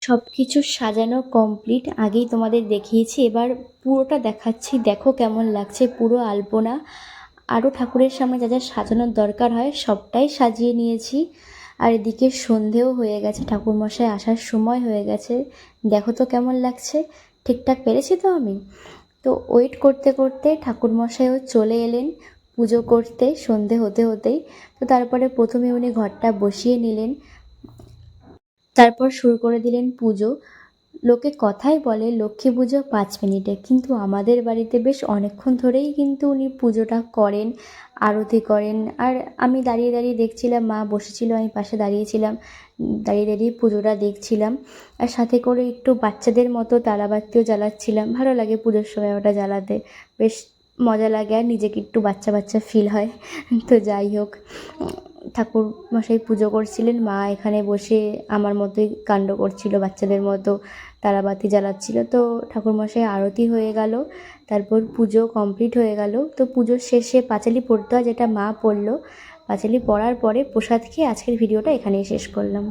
সব কিছু সাজানো কমপ্লিট, আগেই তোমাদের দেখিয়েছি, এবার পুরোটা দেখাচ্ছি। দেখো কেমন লাগছে পুরো আলপনা। আরও ঠাকুরের সামনে যা যা সাজানোর দরকার হয় সবটাই সাজিয়ে নিয়েছি। আর এদিকে সন্ধেও হয়ে গেছে, ঠাকুরমশাই আসার সময় হয়ে গেছে। দেখো তো কেমন লাগছে, ঠিকঠাক পেরেছি তো আমি? তো ওয়েট করতে করতে ঠাকুরমশাইও চলে এলেন পুজো করতে, সন্ধে হতে হতেই। তো তারপরে প্রথমে উনি ঘরটা বসিয়ে নিলেন, তারপর শুরু করে দিলেন পুজো। লোকে কথাই বলে লক্ষ্মী পুজো 5 মিনিটে, কিন্তু আমাদের বাড়িতে বেশ অনেকক্ষণ ধরেই কিন্তু উনি পুজোটা করেন, আরতি করেন। আর আমি দাঁড়িয়ে দাঁড়িয়ে দেখছিলাম, মা বসেছিল, আমি পাশে দাঁড়িয়েছিলাম, দাঁড়িয়ে দাঁড়িয়ে পুজোটা দেখছিলাম। আর সাথে করে একটু বাচ্চাদের মতো তারাবাতিও জ্বালাচ্ছিলাম। ভালো লাগে পুজোর সময় ওটা জ্বালাতে, বেশ মজা লাগে, আর নিজেকে একটু বাচ্চা বাচ্চা ফিল হয়। তো যাই হোক, ঠাকুর মশাই পুজো করছিলেন, মা এখানে বসে আমার মতোই কাণ্ড করছিল, বাচ্চাদের মতো তারাবাতি জ্বালাচ্ছিল। তো ঠাকুরমশাই আরতি হয়ে গেল, তারপর পুজো কমপ্লিট হয়ে গেল। তো পুজোর শেষে পাঁচালি পড়তে হয়, যেটা মা পড়লো। পাঁচালি পড়ার পরে প্রসাদ খেয়ে আজকের ভিডিওটা এখানেই শেষ করলাম।